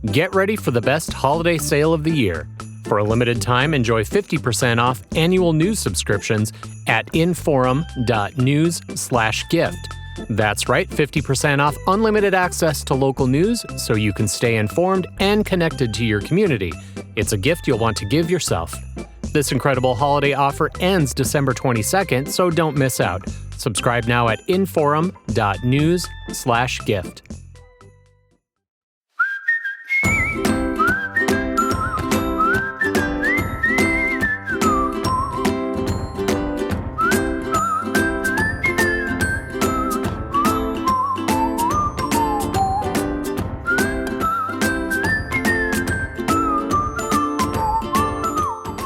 Get ready for the best holiday sale of the year. For a limited time, enjoy 50% off annual news subscriptions at inforum.news/gift. That's right, 50% off unlimited access to local news so you can stay informed and connected to your community. It's a gift you'll want to give yourself. This incredible holiday offer ends December 22nd, so don't miss out. Subscribe now at inforum.news/gift.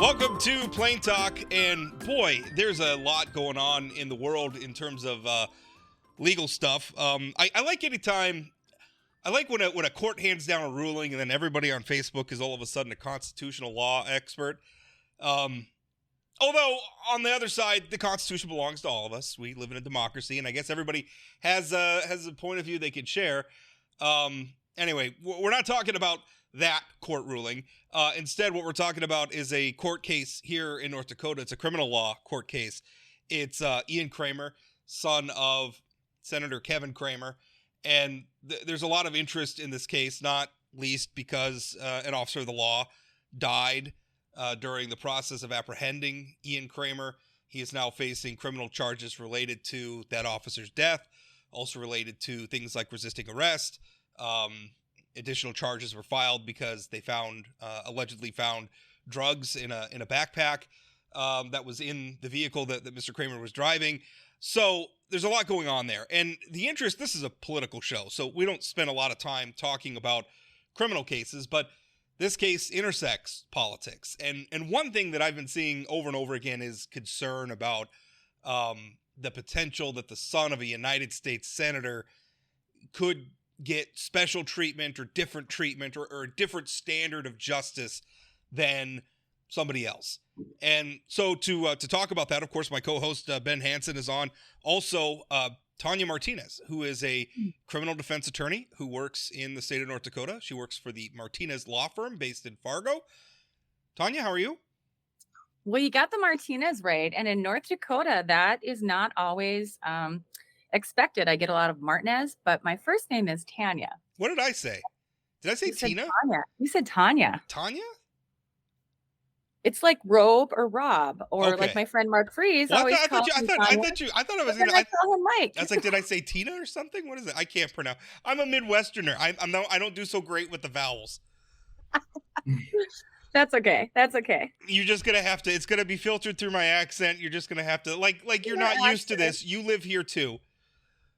Welcome to Plain Talk, and boy, there's a lot going on in the world in terms of legal stuff. I like anytime, I like when a court hands down a ruling and then everybody on Facebook is all of a sudden a constitutional law expert. Although, on the other side, the Constitution belongs to all of us. We live in a democracy, and I guess everybody has a point of view they can share. Anyway, we're not talking about that court ruling. Instead, what we're talking about is a court case here in North Dakota. It's a criminal law court case. It's Ian Kramer, son of Senator Kevin Kramer. And there's a lot of interest in this case, not least because an officer of the law died during the process of apprehending Ian Kramer. He is now facing criminal charges related to that officer's death, also related to things like resisting arrest. Additional charges were filed because they allegedly found drugs in a backpack that was in the vehicle that Mr. Kramer was driving. So there's a lot going on there. And the interest, this is a political show, so we don't spend a lot of time talking about criminal cases, but this case intersects politics. And one thing that I've been seeing over and over again is concern about the potential that the son of a United States senator could get special treatment or different treatment or a different standard of justice than somebody else. And so to talk about that, of course, my co-host Ben Hansen is on. Also, Tanya Martinez, who is a criminal defense attorney who works in the state of North Dakota. She works for the Martinez Law Firm based in Fargo. Tanya, how are you? Well, you got the Martinez right. And in North Dakota, that is not always expected. I get a lot of Martinez, but my first name is Tanya. What did I say? Did I say Tina? Tanya. You said Tanya. Tanya? It's like Robe or Rob, or like my friend Mark Freeze always calls me Tanya. I thought I was going to. I call him Mike. I was like, did I say Tina or something? What is it? I can't pronounce. I'm a Midwesterner. I don't do so great with the vowels. That's okay. That's okay. You're just gonna have to. It's gonna be filtered through my accent. You're just gonna have to like you're not used to this. You live here too.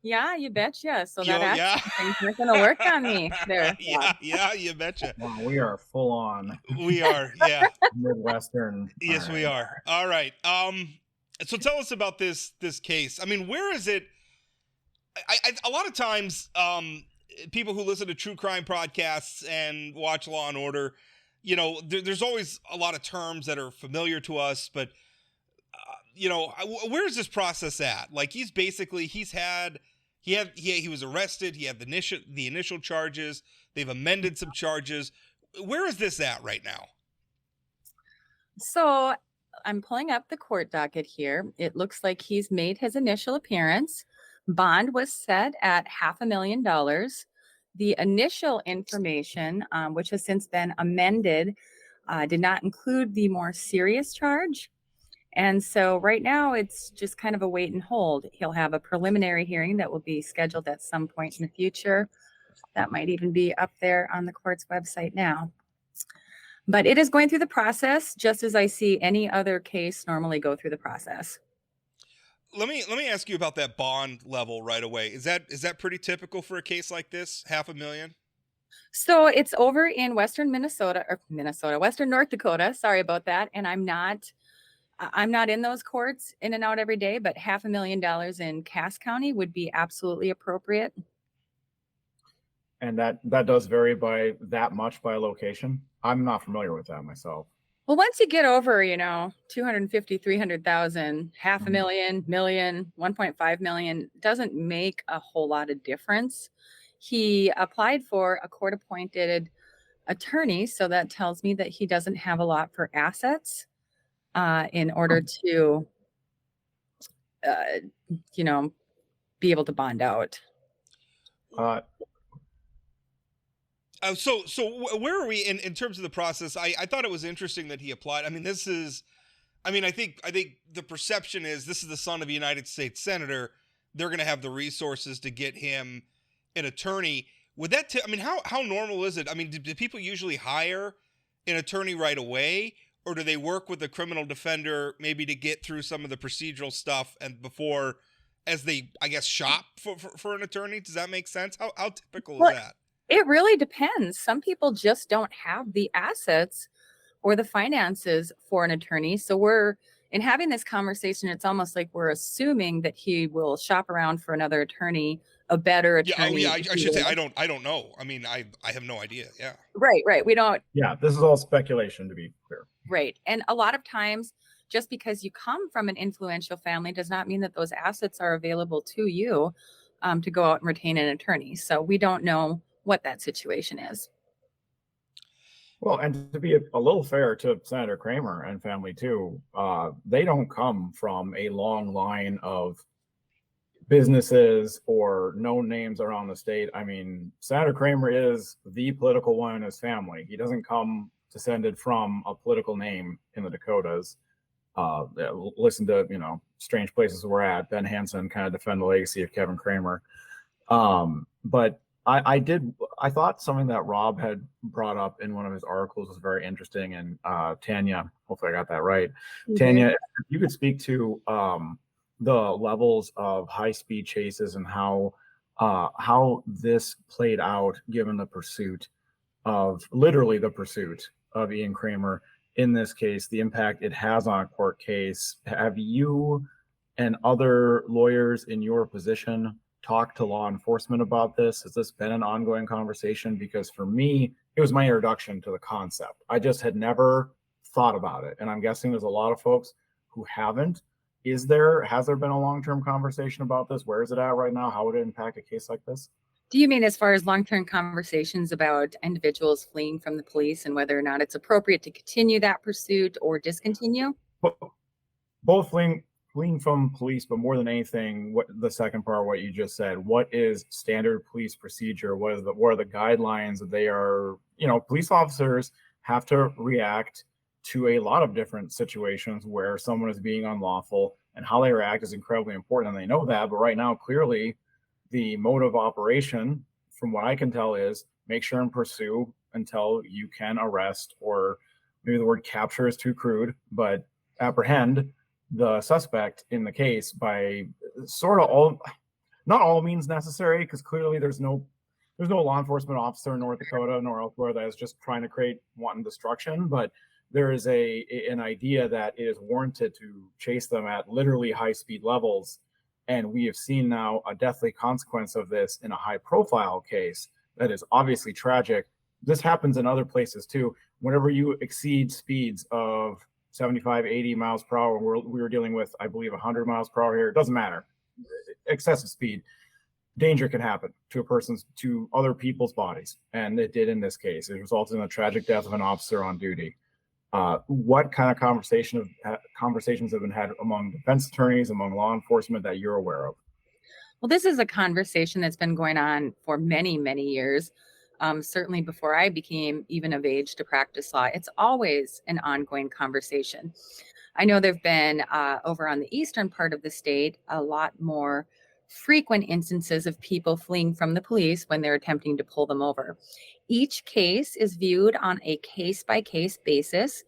Yeah, you betcha. So that thing's not gonna work on me there. Yeah, you betcha. Wow, we are full on. We are, yeah. Midwestern. Yes, we are. All right. So tell us about this case. I mean, where is it? A lot of times, people who listen to true crime podcasts and watch Law and Order, you know, there's always a lot of terms that are familiar to us, but you know, where is this process at? Like, he was arrested. He had the initial charges. They've amended some charges. Where is this at right now? So I'm pulling up the court docket here. It looks like he's made his initial appearance. Bond was set at $500,000. The initial information, which has since been amended, did not include the more serious charge. And so right now it's just kind of a wait and hold. He'll have a preliminary hearing that will be scheduled at some point in the future. That might even be up there on the court's website now. But it is going through the process, just as I see any other case normally go through the process. Let me ask you about that bond level right away. Is that pretty typical for a case like this? $500,000? So it's over in Western Western North Dakota. Sorry about that. And I'm not in those courts in and out every day, but $500,000 in Cass County would be absolutely appropriate. And that does vary by that much by location. I'm not familiar with that myself. Well, once you get over, 250, 300,000, $500,000, million, 1.5 million, doesn't make a whole lot of difference. He applied for a court-appointed attorney. So that tells me that he doesn't have a lot for assets in order to, you know, be able to bond out. Where are we in terms of the process? I thought it was interesting that he applied. I mean, I think the perception is this is the son of a United States senator. They're going to have the resources to get him an attorney. Would that? I mean, how normal is it? I mean, do people usually hire an attorney right away, or do they work with a criminal defender maybe to get through some of the procedural stuff and before, as they, I guess, shop for an attorney? Does that make sense? How typical is that? It really depends. Some people just don't have the assets or the finances for an attorney. So in having this conversation, it's almost like we're assuming that he will shop around for another attorney, a better attorney. Yeah, I should say I don't know. I mean, I have no idea. Yeah. Right. We don't. Yeah, this is all speculation, to be clear. Right. And a lot of times, just because you come from an influential family does not mean that those assets are available to you to go out and retain an attorney. So we don't know what that situation is. Well, and to be a little fair to Senator Kramer and family too, they don't come from a long line of businesses or known names around the state. I mean, Senator Kramer is the political one in his family. He doesn't come descended from a political name in the Dakotas. Listen to, strange places we're at. Ben Hansen kind of defend the legacy of Kevin Kramer. But I thought something that Rob had brought up in one of his articles was very interesting. And Tanya, hopefully I got that right. Mm-hmm. Tanya, if you could speak to the levels of high-speed chases and how this played out, given the pursuit of Ian Kramer in this case, the impact it has on a court case. Have you and other lawyers in your position talked to law enforcement about this? Has this been an ongoing conversation? Because for me, it was my introduction to the concept. I just had never thought about it. And I'm guessing there's a lot of folks who haven't. Has there been a long-term conversation about this? Where is it at right now? How would it impact a case like this? Do you mean as far as long-term conversations about individuals fleeing from the police and whether or not it's appropriate to continue that pursuit or discontinue? Both fleeing from police, but more than anything, what the second part, what you just said, what is standard police procedure? What are the guidelines that they are, police officers have to react to a lot of different situations where someone is being unlawful, and how they react is incredibly important. And they know that, but right now, clearly the mode of operation, from what I can tell, is make sure and pursue until you can arrest, or maybe the word capture is too crude, but apprehend the suspect in the case by sort of not all means necessary, because clearly there's no law enforcement officer in North Dakota nor elsewhere that is just trying to create wanton destruction, but there is an idea that it is warranted to chase them at literally high speed levels. And we have seen now a deathly consequence of this in a high profile case that is obviously tragic. This happens in other places too. Whenever you exceed speeds of 75, 80 miles per hour, we were dealing with, I believe, 100 miles per hour here. It doesn't matter. Excessive speed, danger can happen to other people's bodies. And it did in this case. It resulted in the tragic death of an officer on duty. What kind of conversations have been had among defense attorneys, among law enforcement that you're aware of? Well, this is a conversation that's been going on for many, many years. Certainly before I became even of age to practice law. It's always an ongoing conversation. I know there've been over on the eastern part of the state a lot more frequent instances of people fleeing from the police when they're attempting to pull them over. Each case is viewed on a case-by-case basis.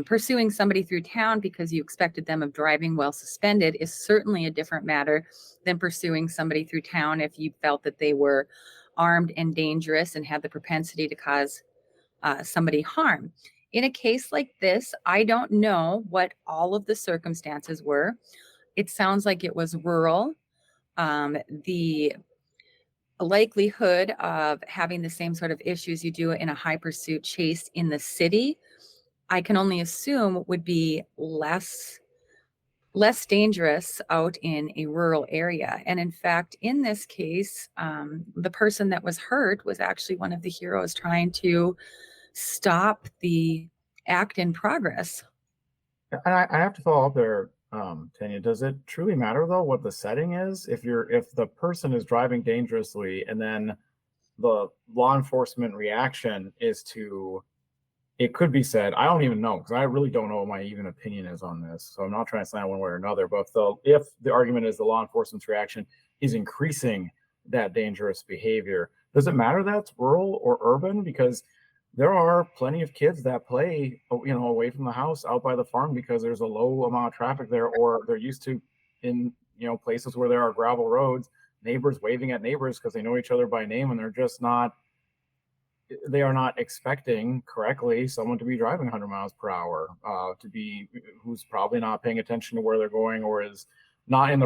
Pursuing somebody through town because you expected them of driving while suspended is certainly a different matter than pursuing somebody through town if you felt that they were armed and dangerous and had the propensity to cause somebody harm. In a case like this, I don't know what all of the circumstances were. It sounds like it was rural. The likelihood of having the same sort of issues you do in a high pursuit chase in the city, I can only assume would be less less dangerous out in a rural area. And in fact, in this case, the person that was hurt was actually one of the heroes trying to stop the act in progress. And I have to follow up there, Tanya. Does it truly matter though what the setting is? If the person is driving dangerously and then the law enforcement reaction is to, it could be said, I don't even know, because I really don't know what my even opinion is on this. So I'm not trying to slant one way or another. But if the argument is the law enforcement's reaction is increasing that dangerous behavior, does it matter that it's rural or urban? Because there are plenty of kids that play, away from the house out by the farm because there's a low amount of traffic there, or they're used to in, places where there are gravel roads, neighbors waving at neighbors because they know each other by name, and they are not expecting correctly someone to be driving 100 miles per hour, who's probably not paying attention to where they're going, or is not in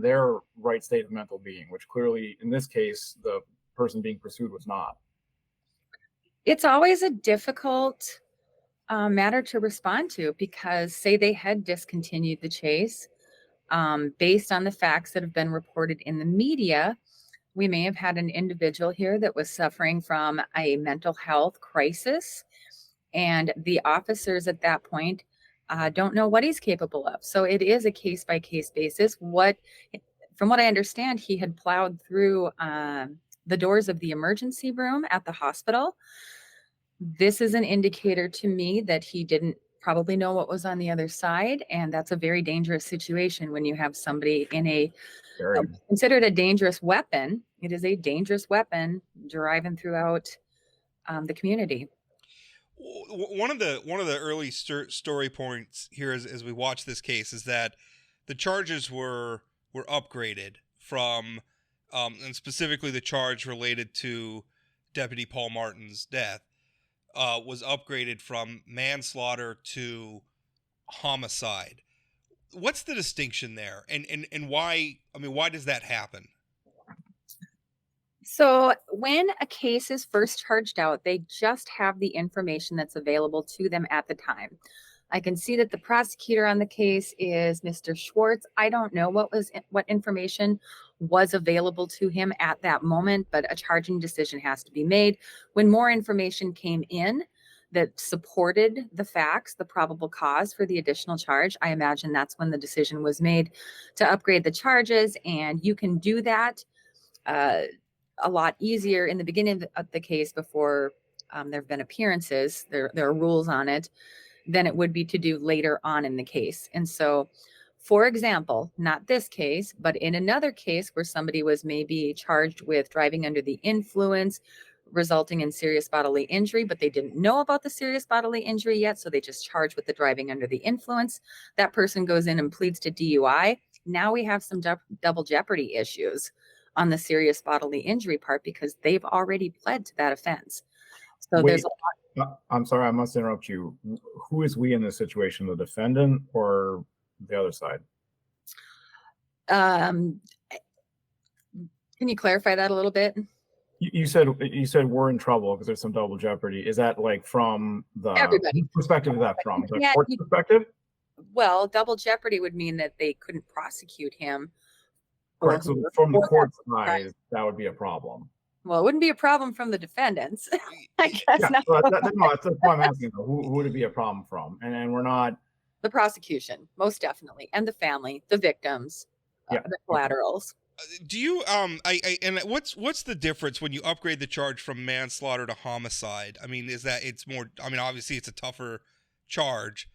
their right state of mental being, which clearly in this case, the person being pursued was not. It's always a difficult matter to respond to, because say they had discontinued the chase, based on the facts that have been reported in the media, we may have had an individual here that was suffering from a mental health crisis, and the officers at that point don't know what he's capable of. So it is a case-by-case basis. From what I understand, he had plowed through the doors of the emergency room at the hospital. This is an indicator to me that he didn't probably know what was on the other side, and that's a very dangerous situation when you have somebody in considered a dangerous weapon. It is a dangerous weapon driving throughout the community. One of the early story points here as we watch this case is that the charges were upgraded from, and specifically the charge related to Deputy Paul Martin's death, was upgraded from manslaughter to homicide. What's the distinction there, and why? I mean, why does that happen? So when a case is first charged out, they just have the information that's available to them at the time. I can see that the prosecutor on the case is Mr. Schwartz. I don't know what information was available to him at that moment, but a charging decision has to be made. When more information came in that supported the facts, the probable cause for the additional charge, I imagine that's when the decision was made to upgrade the charges. And you can do that a lot easier in the beginning of the case before there have been appearances. There are rules on it than it would be to do later on in the case. And so, for example, not this case, but in another case where somebody was maybe charged with driving under the influence, resulting in serious bodily injury, but they didn't know about the serious bodily injury yet, so they just charged with the driving under the influence. That person goes in and pleads to DUI. Now we have some double jeopardy issues on the serious bodily injury part because they've already pled to that offense. So there's a lot. I'm sorry, I must interrupt you. Who is we in this situation, the defendant or the other side? Can you clarify that a little bit? You said we're in trouble because there's some double jeopardy. Is that like from the Everybody perspective? Is that from the Yeah, court perspective? Well, double jeopardy would mean that they couldn't prosecute him. Correct. So from the court side, that would be a problem. Well, it wouldn't be a problem from the defendants. I guess Yeah, not. no, that's what I'm asking. Who would it be a problem from? And we're not. The prosecution, most definitely, and the family, the victims, Yeah. the collaterals. Do you and what's the difference when you upgrade the charge from manslaughter to homicide? I mean, is that it's more? I mean, obviously it's a tougher charge.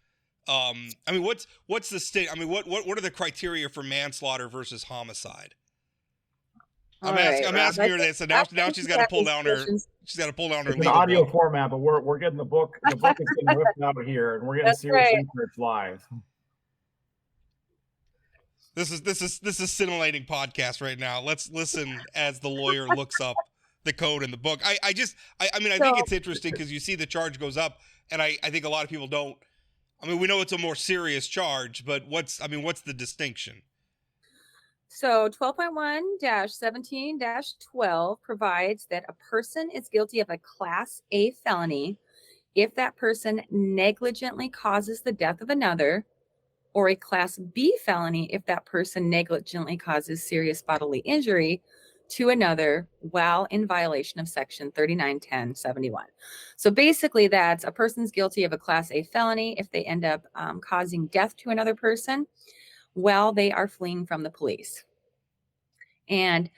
I mean, what's the state? I mean, what are the criteria for manslaughter versus homicide? I'm asking her this, and now she's got to pull down her. She's got to pull down her. It's an audio format, but we're getting the book. The book is getting whipped out here, and we're getting serious research live. This is scintillating podcast right now. Let's listen as the lawyer looks up the code in the book. I mean, I think it's interesting because you see the charge goes up, and I think a lot of people don't. I mean, we know it's a more serious charge, but what's the distinction? So 12.1-17-12 provides that a person is guilty of a Class A felony if that person negligently causes the death of another or a Class B felony if that person negligently causes serious bodily injury to another while in violation of Section 391071. So basically, that's a person's guilty of a Class A felony if they end up causing death to another person while they are fleeing from the police. And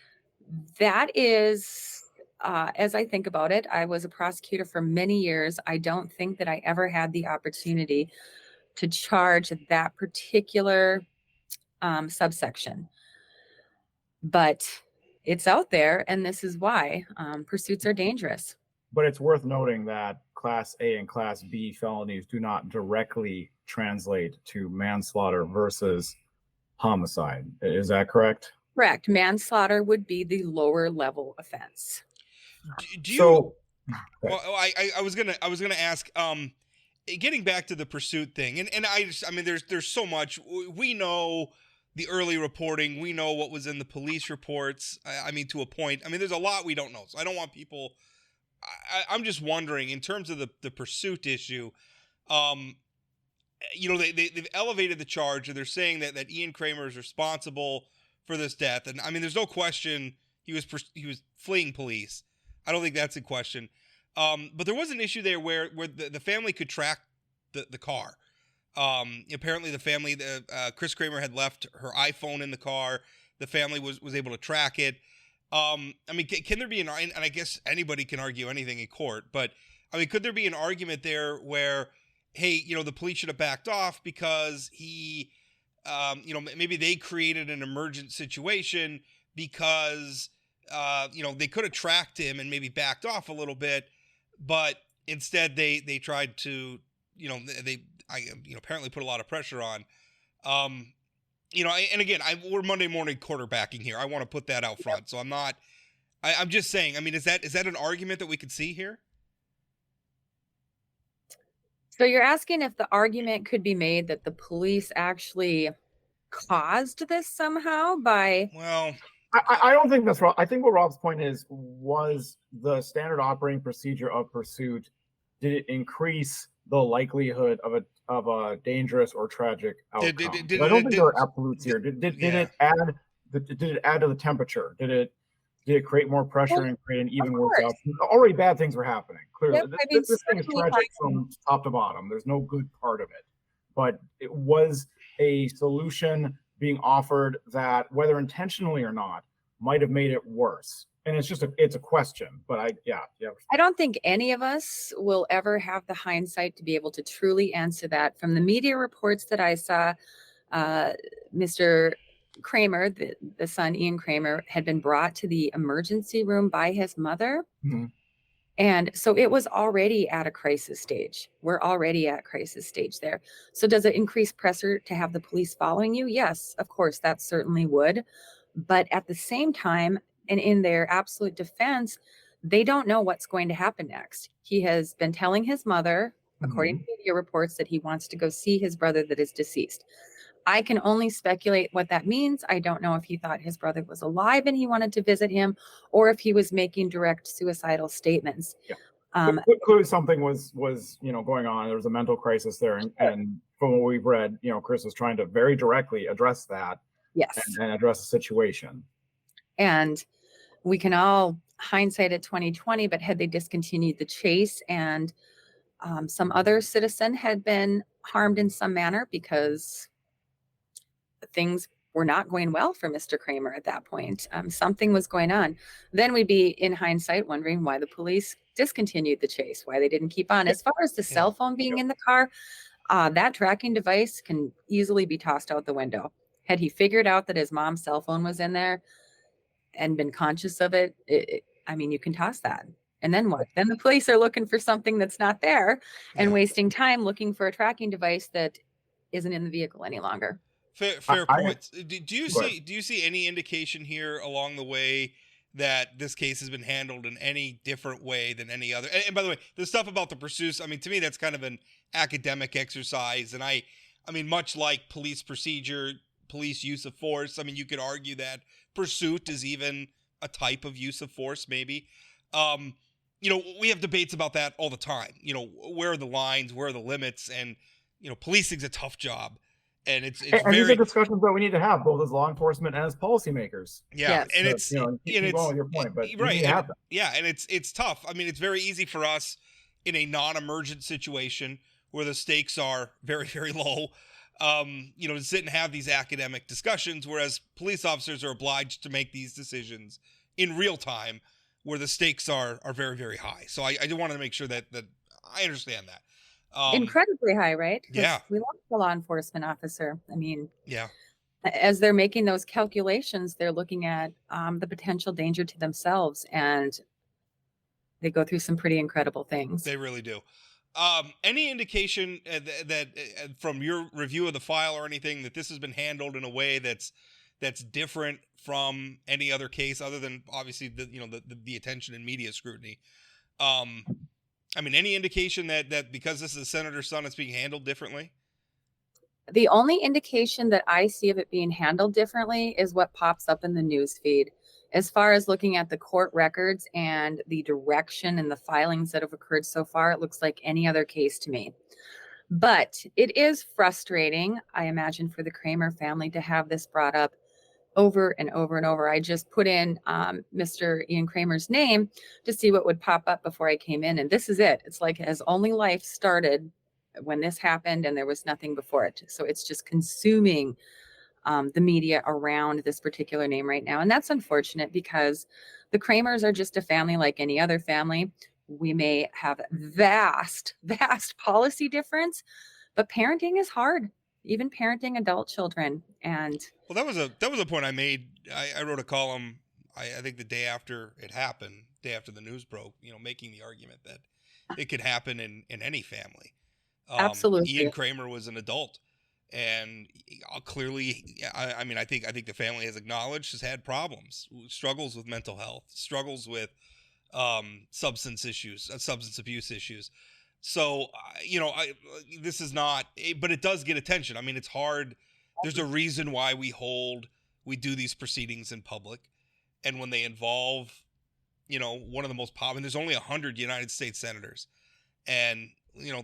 that is, as I think about it, I was a prosecutor for many years. I don't think that I ever had the opportunity to charge that particular subsection. But it's out there, and this is why pursuits are dangerous. But it's worth noting that Class A and Class B felonies do not directly translate to manslaughter versus homicide. Is that correct? Correct. Manslaughter would be the lower level offense. Do you? So, well, I was gonna ask. Getting back to the pursuit thing, and I mean, there's so much we know. The early reporting, we know what was in the police reports. I mean, to a point. I mean, there's a lot we don't know. So I don't want people. I'm just wondering, in terms of the pursuit issue, you know, they've elevated the charge, and they're saying that Ian Kramer is responsible for this death. And I mean, there's no question he was fleeing police. I don't think that's in question. But there was an issue there where the family could track the car. Apparently the family, Chris Kramer had left her iPhone in the car. The family was able to track it. I mean, can there be and I guess anybody can argue anything in court, but I mean, could there be an argument there where, hey, you know, the police should have backed off because he, you know, maybe they created an emergent situation because, you know, they could have tracked him and maybe backed off a little bit, but instead they tried to, you know, apparently put a lot of pressure on, you know, and again, we're Monday morning quarterbacking here. I want to put that out front. So I'm just saying, I mean, is that an argument that we could see here? So you're asking if the argument could be made that the police actually caused this somehow by... Well, I don't think that's wrong. I think what Rob's point is, was the standard operating procedure of pursuit, did it increase the likelihood of a dangerous or tragic outcome? I don't think there are absolutes here. Did it add to the temperature? Did it create more pressure and create an even worse outcome? Already bad things were happening. Clearly, this thing is tragic from top to bottom. There's no good part of it, but it was a solution being offered that, whether intentionally or not, might have made it worse. And it's a question, but I don't think any of us will ever have the hindsight to be able to truly answer that. From the media reports that I saw, Mr. Kramer, the son, Ian Kramer, had been brought to the emergency room by his mother. Mm-hmm. And so it was already at a crisis stage. We're already at crisis stage there. So does it increase pressure to have the police following you? Yes, of course, that certainly would. But at the same time, and in their absolute defense, they don't know what's going to happen next. He has been telling his mother, according to media reports, that he wants to go see his brother that is deceased. I can only speculate what that means. I don't know if he thought his brother was alive and he wanted to visit him, or if he was making direct suicidal statements. Yeah. Clearly something was going on. There was a mental crisis there, and from what we've read, Chris was trying to very directly address that. Yes. And address the situation. And we can all hindsight at 2020, but had they discontinued the chase and some other citizen had been harmed in some manner because things were not going well for Mr. Kramer at that point, something was going on, then we'd be in hindsight wondering why the police discontinued the chase, why they didn't keep on. As far as the cell phone being in the car, that tracking device can easily be tossed out the window. Had he figured out that his mom's cell phone was in there and been conscious of it, I mean, you can toss that. And then what? Then the police are looking for something that's not there and wasting time looking for a tracking device that isn't in the vehicle any longer. Fair points. Do you see any indication here along the way that this case has been handled in any different way than any other? And by the way, the stuff about the pursuits, I mean, to me, that's kind of an academic exercise. And I mean, much like police procedure, police use of force, I mean, you could argue that pursuit is even a type of use of force, maybe. We have debates about that all the time. Where are the lines? Where are the limits? And, policing's a tough job. And it's And these are very, discussions that we need to have both as law enforcement and as policymakers. yeah. Yes. And So, it's, keep and going it's with your point, but we right. need to And have them. yeah. And it's tough. I mean, it's very easy for us in a non-emergent situation where the stakes are very, very low, to sit and have these academic discussions, whereas police officers are obliged to make these decisions in real time where the stakes are very, very high. So I do want to make sure that I understand that. Incredibly high, right? 'Cause Yeah. we lost the law enforcement officer. I mean, Yeah. as they're making those calculations, they're looking at the potential danger to themselves, and they go through some pretty incredible things. They really do. Any indication that from your review of the file or anything that this has been handled in a way that's different from any other case, other than obviously the attention and media scrutiny? I mean, any indication that because this is a senator's son, it's being handled differently? The only indication that I see of it being handled differently is what pops up in the news feed. As far as looking at the court records and the direction and the filings that have occurred so far, it looks like any other case to me. But it is frustrating, I imagine, for the Kramer family to have this brought up over and over and over. I just put in Mr. Ian Kramer's name to see what would pop up before I came in. And this is it. It's like his only life started when this happened and there was nothing before it. So it's just consuming the media around this particular name right now. And that's unfortunate because the Kramers are just a family like any other family. We may have vast policy difference, but parenting is hard, even parenting adult children. And well, that was a point I made. I wrote a column, I think the day after it happened, day after the news broke, making the argument that it could happen in any family. Absolutely. Ian Kramer was an adult, and clearly, I mean, I think the family has acknowledged has had problems, struggles with mental health, struggles with substance abuse issues. So, this is not, but it does get attention. I mean, it's hard. There's a reason why we do these proceedings in public, and when they involve, one of the most powerful. And there's only 100 United States senators, and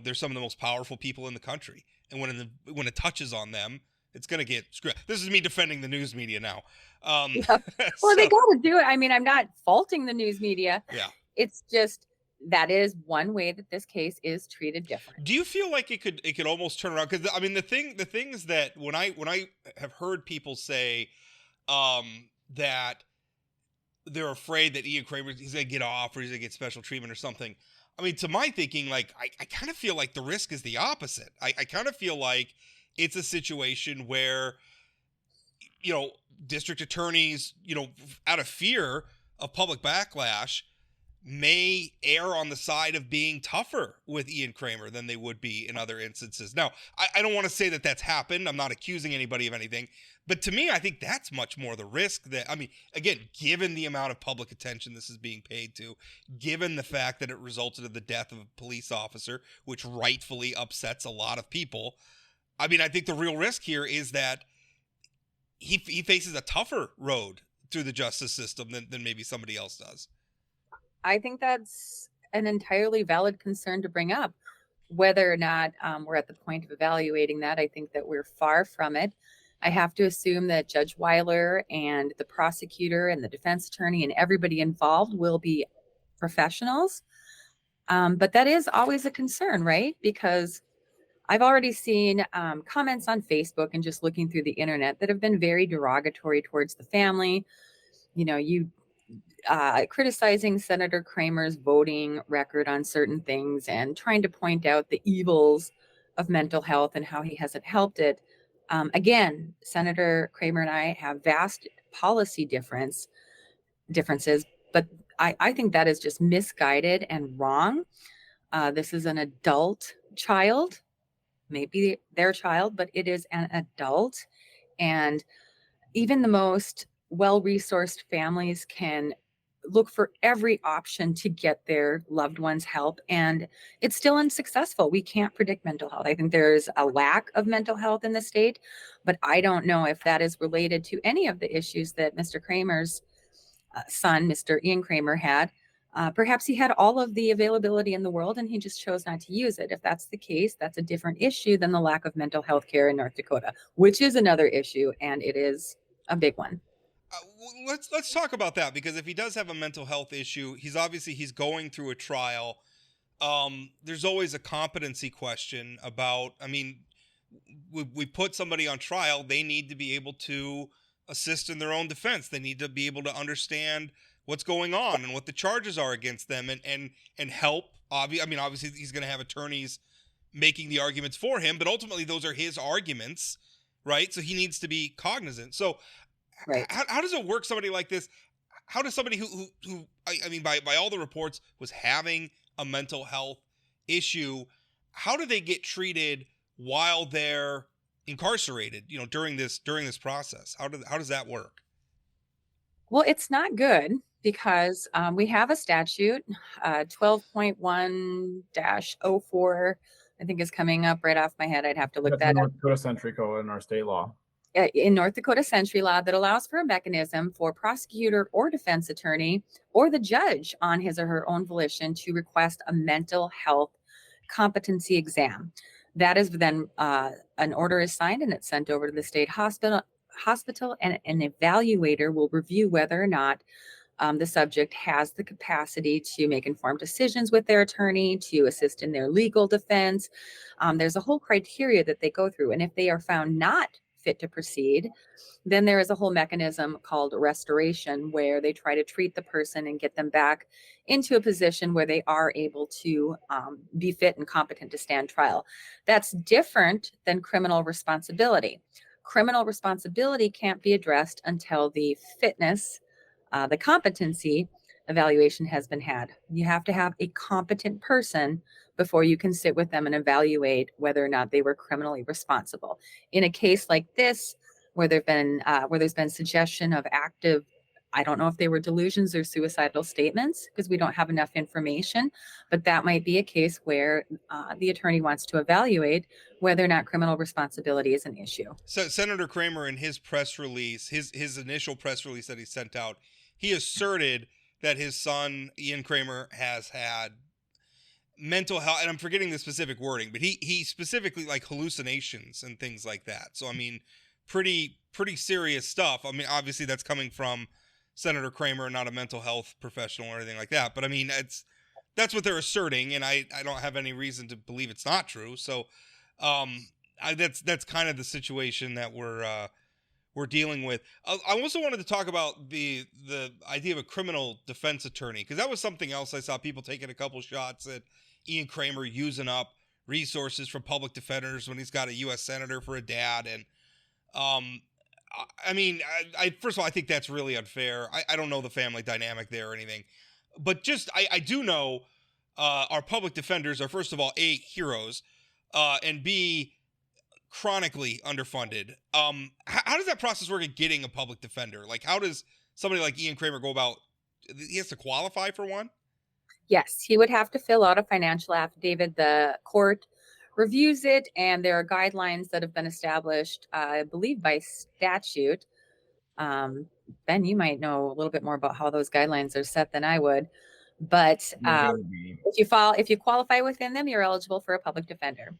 they're some of the most powerful people in the country. And when it touches on them, it's going to get screwed. This is me defending the news media now. Well, they got to do it. I mean, I'm not faulting the news media. Yeah. It's just that is one way that this case is treated different. Do you feel like it could almost turn around? Because I mean, the thing is that when I have heard people say that they're afraid that Ian Kramer, he's going to get off or he's going to get special treatment or something. I mean, to my thinking, like, I kind of feel like the risk is the opposite. I kind of feel like it's a situation where, district attorneys, out of fear of public backlash, may err on the side of being tougher with Ian Kramer than they would be in other instances. Now, I don't want to say that that's happened. I'm not accusing anybody of anything. But to me, I think that's much more the risk that, I mean, again, given the amount of public attention this is being paid to, given the fact that it resulted in the death of a police officer, which rightfully upsets a lot of people. I mean, I think the real risk here is that he faces a tougher road through the justice system than maybe somebody else does. I think that's an entirely valid concern to bring up. Whether or not we're at the point of evaluating that, I think that we're far from it. I have to assume that Judge Weiler and the prosecutor and the defense attorney and everybody involved will be professionals. But that is always a concern, right? Because I've already seen comments on Facebook and just looking through the internet that have been very derogatory towards the family. You criticizing Senator Kramer's voting record on certain things and trying to point out the evils of mental health and how he hasn't helped it. Again, Senator Kramer and I have vast policy differences, but I think that is just misguided and wrong. This is an adult child, maybe their child, but it is an adult. And even the most well-resourced families can look for every option to get their loved ones help, and it's still unsuccessful. We can't predict mental health. I think there's a lack of mental health in the state, but I don't know if that is related to any of the issues that Mr. Kramer's son, Mr. Ian Kramer, had. Perhaps he had all of the availability in the world and he just chose not to use it. If that's the case, that's a different issue than the lack of mental health care in North Dakota, which is another issue, and it is a big one. Let's talk about that, because if he does have a mental health issue, he's going through a trial. There's always a competency question about, I mean, we put somebody on trial, they need to be able to assist in their own defense. They need to be able to understand what's going on and what the charges are against them, and help. Obviously he's going to have attorneys making the arguments for him, but ultimately those are his arguments, right? So he needs to be cognizant. So Right. how does it work? Somebody like this, how does somebody who by all the reports was having a mental health issue, how do they get treated while they're incarcerated, during this process? How does that work? Well, it's not good because we have a statute, 12.1-04, I think is coming up right off my head. I'd have to look That's that the up. North Dakota Century Code in our state law. In North Dakota Century Law, that allows for a mechanism for prosecutor or defense attorney or the judge on his or her own volition to request a mental health competency exam. That is then an order is signed and it's sent over to the state hospital, and an evaluator will review whether or not the subject has the capacity to make informed decisions with their attorney, to assist in their legal defense. There's a whole criteria that they go through, and if they are found not fit to proceed, then there is a whole mechanism called restoration where they try to treat the person and get them back into a position where they are able to be fit and competent to stand trial. That's different than criminal responsibility. Criminal responsibility can't be addressed until the fitness, the competency evaluation has been had. You have to have a competent person before you can sit with them and evaluate whether or not they were criminally responsible. In a case like this, where there's been suggestion of active, I don't know if they were delusions or suicidal statements because we don't have enough information, but that might be a case where the attorney wants to evaluate whether or not criminal responsibility is an issue. So Senator Kramer, in his press release, his initial press release that he sent out, he asserted that his son, Ian Kramer, has had mental health, and I'm forgetting the specific wording, but he specifically, like, hallucinations and things like that. So, I mean, pretty serious stuff. I mean, obviously that's coming from Senator Kramer, not a mental health professional or anything like that. But I mean, that's what they're asserting, and I don't have any reason to believe it's not true. So, that's kind of the situation that we're dealing with. I also wanted to talk about the idea of a criminal defense attorney, because that was something else I saw people taking a couple shots at Ian Kramer using up resources from public defenders when he's got a U.S. senator for a dad. And I mean, first of all, I think that's really unfair. I don't know the family dynamic there or anything, but just I do know our public defenders are, first of all, A, heroes, and B, chronically underfunded. How does that process work at getting a public defender? Like, how does somebody like Ian Kramer go about? He has to qualify for one? Yes, he would have to fill out a financial affidavit. The court reviews it, and there are guidelines that have been established, I believe, by statute. Ben, you might know a little bit more about how those guidelines are set than I would. But if you qualify within them, you're eligible for a public defender.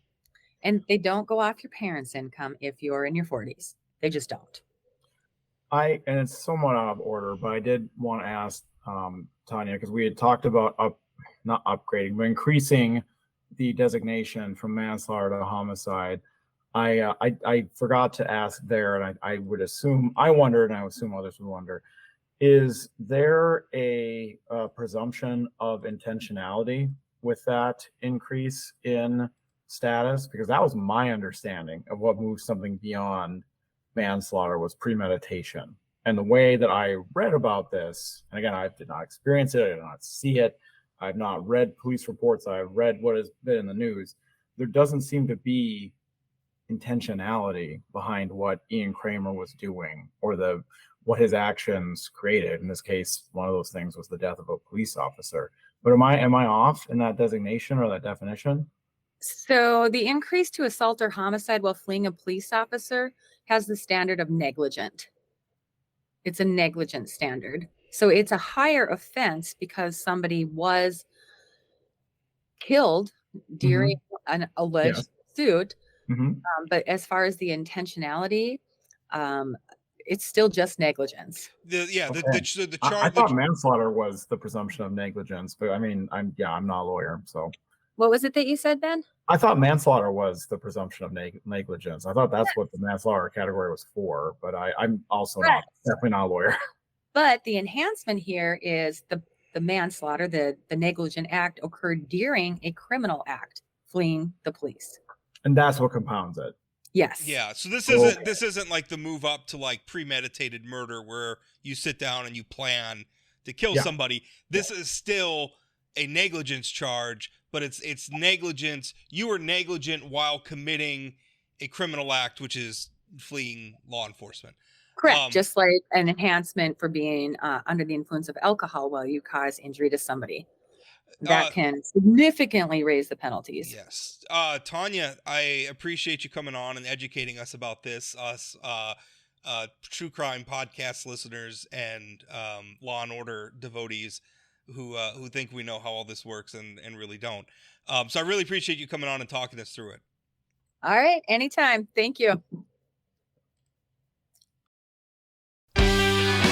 And they don't go off your parents' income if you're in your 40s. They just don't. And it's somewhat out of order, but I did want to ask Tanya, because we had talked about not upgrading, but increasing the designation from manslaughter to homicide. I forgot to ask there, and I would assume, I wondered, and I assume others would wonder, is there a presumption of intentionality with that increase in status? Because that was my understanding of what moves something beyond manslaughter was premeditation. And the way that I read about this, and again, I did not experience it, I did not see it, I've not read police reports, I've read what has been in the news, there doesn't seem to be intentionality behind what Ian Kramer was doing, or what his actions created. In this case, one of those things was the death of a police officer. But am I off in that designation or that definition? So the increase to assault or homicide while fleeing a police officer has the standard of negligent. It's a negligent standard. So it's a higher offense because somebody was killed during an alleged suit. But as far as the intentionality, it's still just negligence. The I charge. thought manslaughter was the presumption of negligence, but I mean, I'm not a lawyer, so. What was it that you said, Ben? I thought manslaughter was the presumption of negligence. I thought that's what the manslaughter category was for, but I'm also definitely not a lawyer. But the enhancement here is the manslaughter, the negligent act occurred during a criminal act, fleeing the police. And that's what compounds it. Yes. Yeah. So this isn't like the move up to like premeditated murder where you sit down and you plan to kill somebody. This is still a negligence charge, but it's negligence. You were negligent while committing a criminal act, which is fleeing law enforcement. Correct. Just like an enhancement for being under the influence of alcohol while you cause injury to somebody. That can significantly raise the penalties. Yes. Tanya, I appreciate you coming on and educating us about this, us true crime podcast listeners and Law and Order devotees who think we know how all this works and really don't. So I really appreciate you coming on and talking us through it. All right. Anytime. Thank you.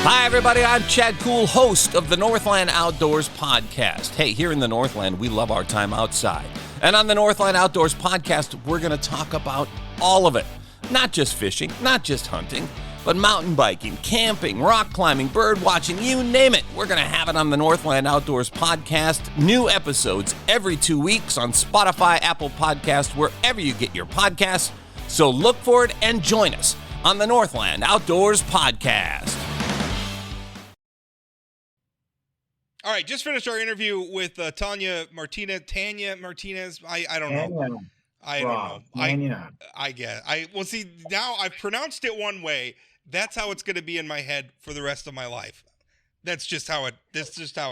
Hi, everybody. I'm Chad Cool, host of the Northland Outdoors podcast. Hey, here in the Northland, we love our time outside. And on the Northland Outdoors podcast, we're going to talk about all of it. Not just fishing, not just hunting, but mountain biking, camping, rock climbing, bird watching, you name it. We're going to have it on the Northland Outdoors podcast. New episodes every 2 weeks on Spotify, Apple Podcasts, wherever you get your podcasts. So look for it and join us on the Northland Outdoors podcast. All right, just finished our interview with Tanya Martinez. I don't know. I don't know. I guess. See, now I've pronounced it one way. That's how it's going to be in my head for the rest of my life. That's just how it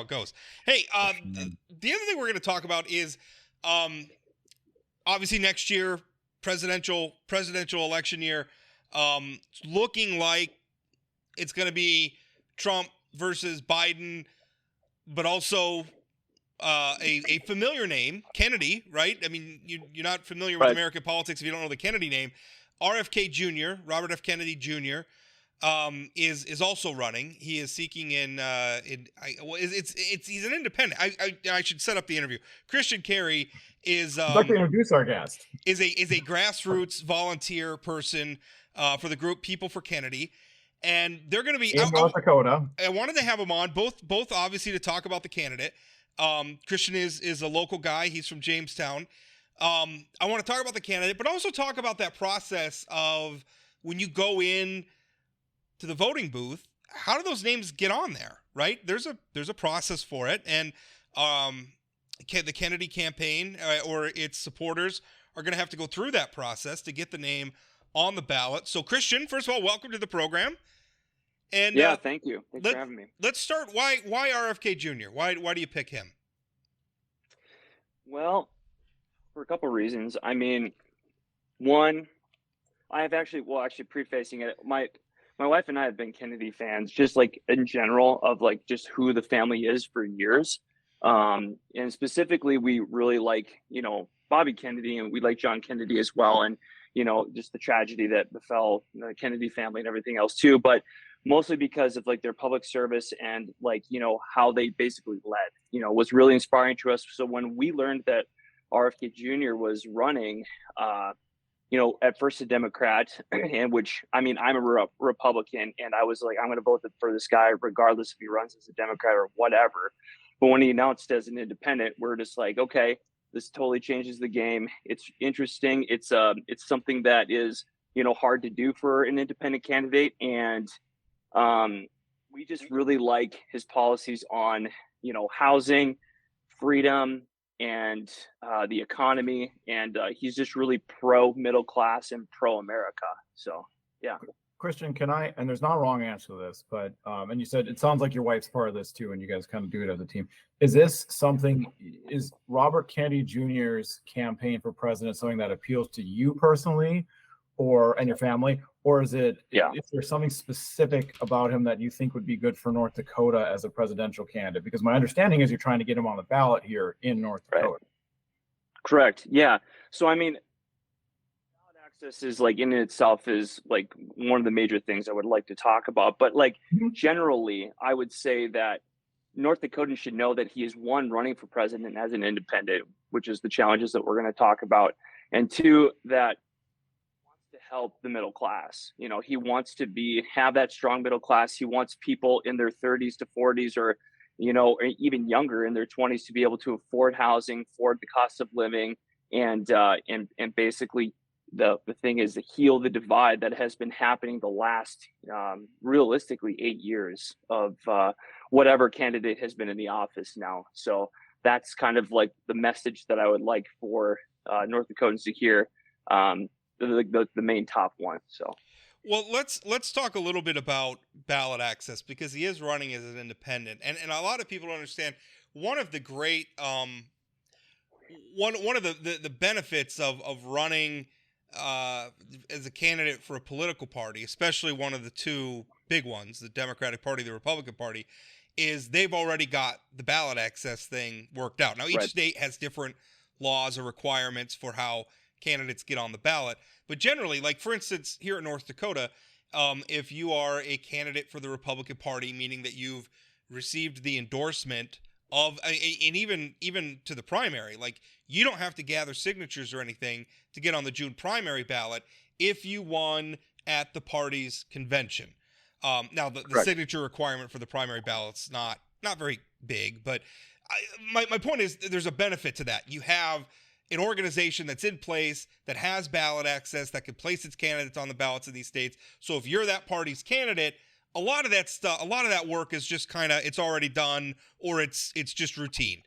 goes. Hey, the other thing we're going to talk about is obviously next year, presidential election year, looking like it's going to be Trump versus Biden. But also a familiar name, Kennedy, right? I mean, you're not familiar with American politics if you don't know the Kennedy name. RFK Jr., Robert F. Kennedy Jr., is also running. He is seeking he's an independent. I should set up the interview. Christian Carey is I'd like to introduce our guest. Is a grassroots volunteer person for the group People for Kennedy. And they're going to be in North Dakota. I wanted to have them on, both obviously to talk about the candidate. Christian is a local guy. He's from Jamestown. I want to talk about the candidate, but also talk about that process of when you go in to the voting booth, how do those names get on there, right? There's a process for it. And the Kennedy campaign or its supporters are going to have to go through that process to get the name on the ballot. So Christian, first of all, welcome to the program. And thank you. Thanks for having me. Let's start. Why RFK Jr.? Why do you pick him? Well, for a couple of reasons. I mean, one, prefacing it, my wife and I have been Kennedy fans, just like in general of like just who the family is for years. And specifically, we really like, Bobby Kennedy, and we like John Kennedy as well. And, just the tragedy that befell the Kennedy family and everything else too. But mostly because of like their public service and like, how they basically led, was really inspiring to us. So when we learned that RFK Jr. was running, at first a Democrat, and which, I mean, I'm a Republican, and I was like, I'm going to vote for this guy regardless if he runs as a Democrat or whatever. But when he announced as an independent, we're just like, okay, this totally changes the game. It's interesting. It's something that is, hard to do for an independent candidate. And we just really like his policies on, housing, freedom, and the economy. And he's just really pro middle class and pro America. So, yeah. Christian, and there's not a wrong answer to this, but, and you said, it sounds like your wife's part of this too, and you guys kind of do it as a team. Is Robert Kennedy Jr.'s campaign for president something that appeals to you personally? and your family, or is it, Yeah. if there's something specific about him that you think would be good for North Dakota as a presidential candidate? Because my understanding is you're trying to get him on the ballot here in North Dakota. Right. Correct. Yeah. So, I mean, ballot access is like in itself is like one of the major things I would like to talk about. But like generally, I would say that North Dakotans should know that he is, one, running for president as an independent, which is the challenges that we're going to talk about, and two, that he wants to help the middle class. You know, he wants to have that strong middle class. He wants people in their 30s to 40s, or, you know, or even younger in their 20s, to be able to afford housing, afford the cost of living, and basically the thing is to heal the divide that has been happening the last realistically 8 years of whatever candidate has been in the office now. So that's kind of like the message that I would like for North Dakotans to hear, the main top one. So, well, let's talk a little bit about ballot access, because he is running as an independent, and a lot of people don't understand one of the great one of the benefits of running as a candidate for a political party, especially one of the two big ones, the Democratic Party, the Republican Party, is they've already got the ballot access thing worked out. Now, each state has different laws or requirements for how candidates get on the ballot. But generally, like for instance, here in North Dakota, if you are a candidate for the Republican Party, meaning that you've received the endorsement of, and even to the primary, like you don't have to gather signatures or anything to get on the June primary ballot if you won at the party's convention. Now, the signature requirement for the primary ballot's not very big, but my point is there's a benefit to that. You have an organization that's in place that has ballot access that can place its candidates on the ballots in these states. So if you're that party's candidate, a lot of that work is just kind of, it's already done, or it's just routine.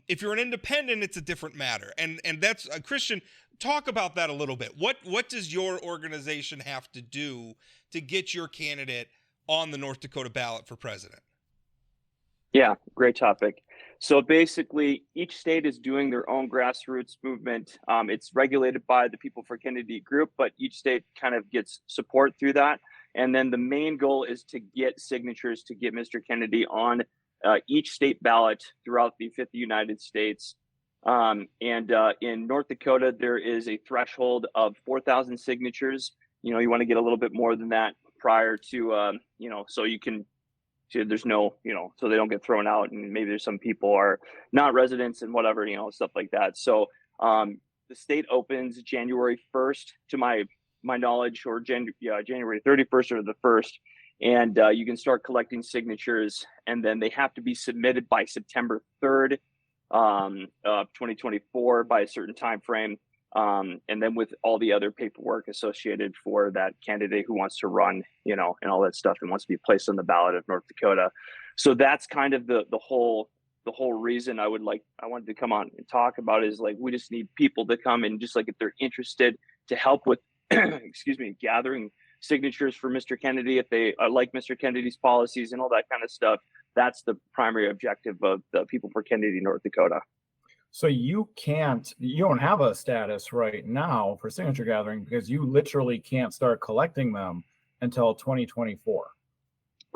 If you're an independent, it's a different matter. And that's Christian, talk about that a little bit. What does your organization have to do to get your candidate on the North Dakota ballot for president? Yeah, great topic. So basically, each state is doing their own grassroots movement. It's regulated by the People for Kennedy group, but each state kind of gets support through that. And then the main goal is to get signatures to get Mr. Kennedy on each state ballot throughout the 50 United States. And in North Dakota, there is a threshold of 4,000 signatures. You know, you want to get a little bit more than that prior to, so you can, there's no, so they don't get thrown out, and maybe there's some people are not residents and whatever, stuff like that. So the state opens January 1st, to my knowledge, or January 31st or the 1st. And you can start collecting signatures, and then they have to be submitted by September 3rd of 2024 by a certain time frame. And then with all the other paperwork associated for that candidate who wants to run, and all that stuff, and wants to be placed on the ballot of North Dakota. So that's kind of the whole reason I wanted to come on and talk about, is like, we just need people to come and just, like, if they're interested, to help with, gathering signatures for Mr. Kennedy, if they like Mr. Kennedy's policies and all that kind of stuff. That's the primary objective of the People for Kennedy, North Dakota. So you don't have a status right now for signature gathering, because you literally can't start collecting them until 2024.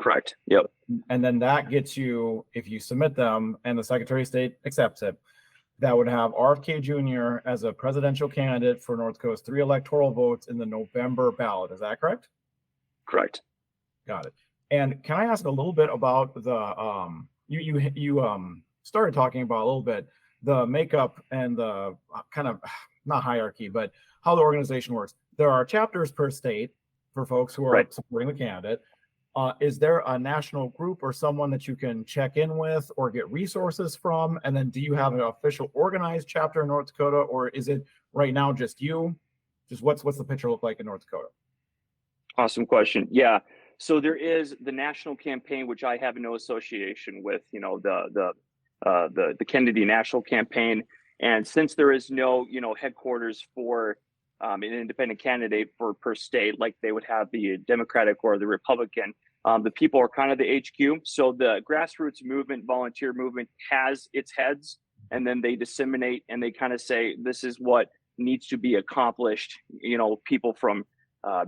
Correct. Yep. And then that gets you, if you submit them and the Secretary of State accepts it, that would have RFK Jr. as a presidential candidate for North Dakota's 3 electoral votes in the November ballot. Is that correct? Correct. Got it. And can I ask a little bit about the you started talking about a little bit the makeup and the kind of, not hierarchy, but how the organization works. There are chapters per state for folks who are supporting the candidate. Is there a national group or someone that you can check in with or get resources from? And then do you have an official organized chapter in North Dakota, or is it right now just you? Just what's the picture look like in North Dakota? Awesome question. Yeah. So there is the national campaign, which I have no association with, the Kennedy National Campaign. And since there is no, headquarters for an independent candidate per state, like they would have the Democratic or the Republican, the people are kind of the HQ. So the grassroots movement, volunteer movement, has its heads, and then they disseminate and they kind of say, this is what needs to be accomplished, people from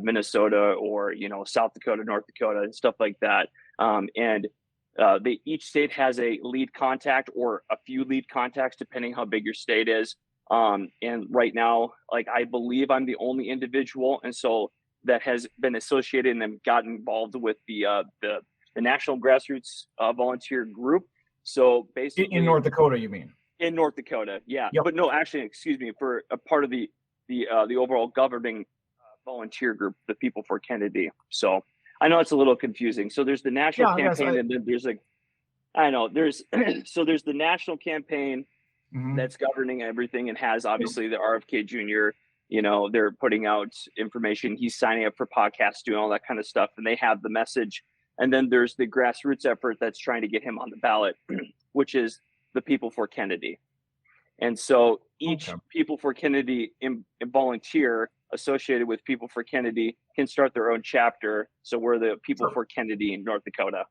Minnesota or, South Dakota, North Dakota, and stuff like that. Each state has a lead contact or a few lead contacts, depending how big your state is. And right now, I believe I'm the only individual, and so that has been associated and gotten involved with the National Grassroots Volunteer Group. So basically, in North Dakota, you mean? In North Dakota, yeah. Yep. But no, actually, excuse me, for a part of the overall governing volunteer group, the People for Kennedy. So I know it's a little confusing. So there's the national campaign, and then there's there's the national campaign that's governing everything and has obviously the RFK Jr. They're putting out information. He's signing up for podcasts, doing all that kind of stuff, and they have the message. And then there's the grassroots effort that's trying to get him on the ballot, which is the People for Kennedy. And so each People for Kennedy volunteer associated with People for Kennedy can start their own chapter. So we're the People for Kennedy in North Dakota.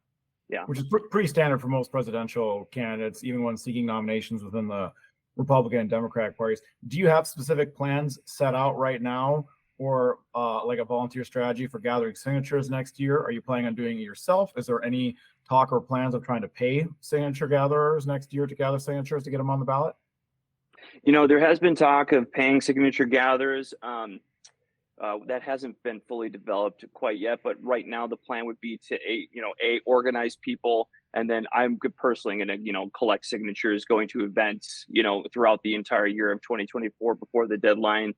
Yeah. Which is pretty standard for most presidential candidates, even when seeking nominations within the Republican and Democratic parties. Do you have specific plans set out right now, or like a volunteer strategy for gathering signatures next year? Are you planning on doing it yourself? Is there any talk or plans of trying to pay signature gatherers next year to gather signatures to get them on the ballot? There has been talk of paying signature gatherers. That hasn't been fully developed quite yet, but right now the plan would be to organize people, and then I'm personally going to collect signatures, going to events throughout the entire year of 2024 before the deadline,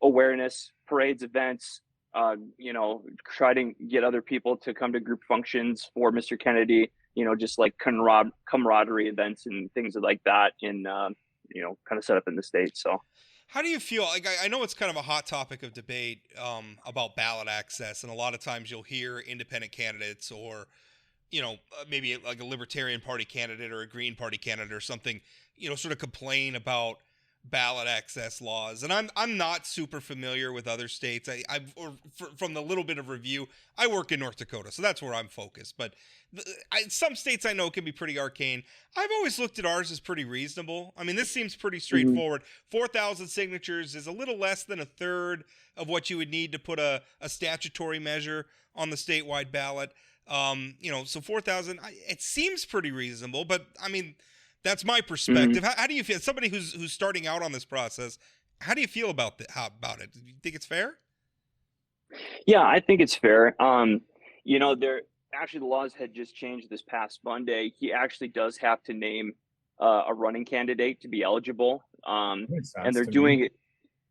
awareness parades, events, try to get other people to come to group functions for Mr. Kennedy, just like camaraderie events and things like that, in kind of set up in the state. So how do you feel? I know it's kind of a hot topic of debate about ballot access, and a lot of times you'll hear independent candidates or, maybe like a Libertarian Party candidate or a Green Party candidate or something, sort of complain about ballot access laws. And I'm not super familiar with other states. From the little bit of review, I work in North Dakota, so that's where I'm focused. But some states I know can be pretty arcane. I've always looked at ours as pretty reasonable. I mean, this seems pretty straightforward. 4,000 signatures is a little less than a third of what you would need to put a statutory measure on the statewide ballot. So 4,000, it seems pretty reasonable, but I mean, that's my perspective. How do you feel? Somebody who's starting out on this process, how do you feel about it? Do you think it's fair? Yeah, I think it's fair. The laws had just changed this past Monday. He actually does have to name a running candidate to be eligible. And they're doing it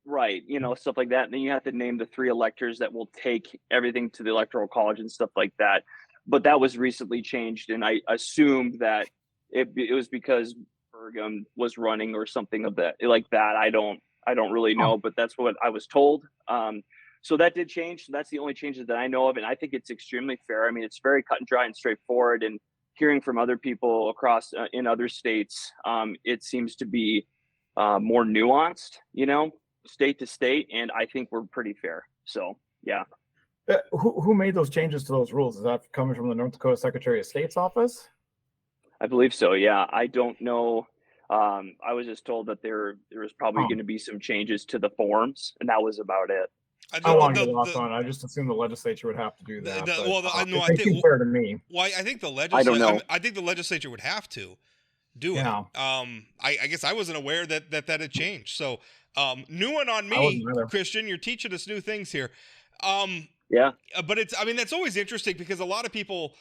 right, stuff like that. And then you have to name the 3 electors that will take everything to the Electoral College and stuff like that. But that was recently changed, and I assumed that it was because Burgum was running or something of that like that. I don't really know, but that's what I was told. So that did change. So that's the only changes that I know of, and I think it's extremely fair. I mean, it's very cut and dry and straightforward. And hearing from other people across in other states, it seems to be more nuanced, state to state, and I think we're pretty fair. So yeah. Who made those changes to those rules? Is that coming from the North Dakota Secretary of State's office? I believe so. Yeah, I don't know. I was just told that there was probably going to be some changes to the forms, and that was about it. How long you lost on? I just assumed the legislature would have to do that. I think fair to me. Well, I think the legislature. I don't know. I think the legislature would have to do it. I guess I wasn't aware that had changed. So new one on me, Christian. You're teaching us new things here. Yeah. But that's always interesting because a lot of people,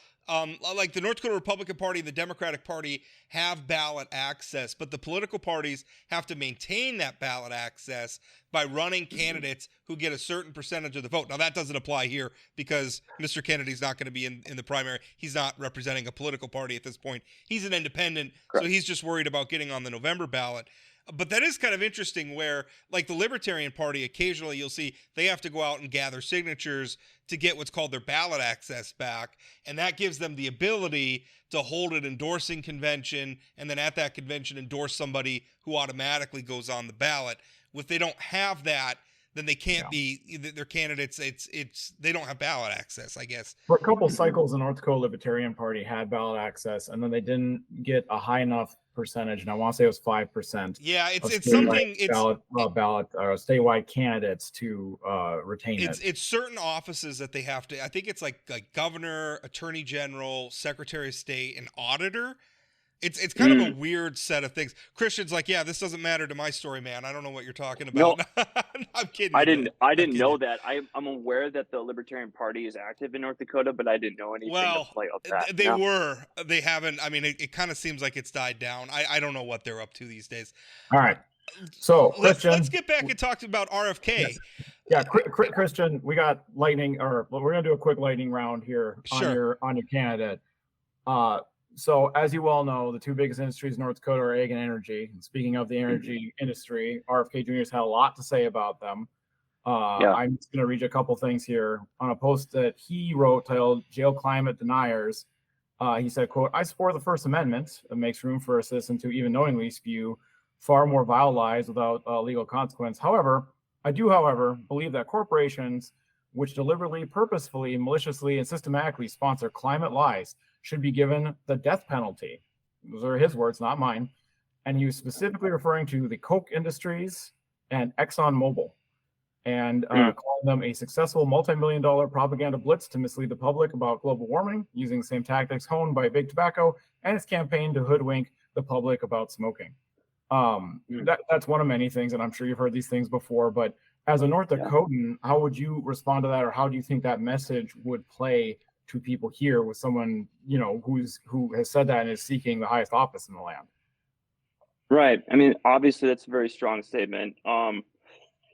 like the North Dakota Republican Party and the Democratic Party, have ballot access, but the political parties have to maintain that ballot access by running candidates who get a certain percentage of the vote. Now, that doesn't apply here because Mr. Kennedy's not going to be in the primary. He's not representing a political party at this point. He's an independent, so he's just worried about getting on the November ballot. But that is kind of interesting where, like the Libertarian Party, occasionally you'll see they have to go out and gather signatures to get what's called their ballot access back. And that gives them the ability to hold an endorsing convention and then at that convention endorse somebody who automatically goes on the ballot. If they don't have that, then they can't be their candidates. It's they don't have ballot access, I guess. For a couple cycles, the North Dakota Libertarian Party had ballot access, and then they didn't get a high enough percentage, and I want to say it was 5%. Yeah, it's something. It's ballot statewide candidates to retain it. It's certain offices that they have to. I think it's like governor, attorney general, secretary of state, and auditor. It's kind of a weird set of things. Christian's like, yeah, this doesn't matter to my story, man. I don't know what you're talking about. No, I'm kidding. I didn't know that. I'm aware that the Libertarian Party is active in North Dakota, but I didn't know anything about that. They were. They haven't. I mean, it kind of seems like it's died down. I don't know what they're up to these days. All right. So Christian, let's get back and talk about RFK. Yeah, Christian, we got lightning, or we're gonna do a quick lightning round here on your candidate. So as you all know, the two biggest industries in North Dakota are ag and energy. And speaking of the energy industry, RFK Jr. has had a lot to say about them. I'm just going to read you a couple things here. On a post that he wrote titled Jail Climate Deniers, he said, quote, I support the First Amendment. It makes room for a citizen to even knowingly spew far more vile lies without legal consequence. However, I do, believe that corporations which deliberately, purposefully, maliciously, and systematically sponsor climate lies should be given the death penalty. Those are his words, not mine. And he was specifically referring to the Koch Industries and ExxonMobil, and calling them a successful multi-million-dollar propaganda blitz to mislead the public about global warming, using the same tactics honed by Big Tobacco and its campaign to hoodwink the public about smoking. That's one of many things, and I'm sure you've heard these things before, but as a North Dakotan, how would you respond to that, or how do you think that message would play to people here with someone, you know, who has said that and is seeking the highest office in the land? Right. I mean, obviously that's a very strong statement.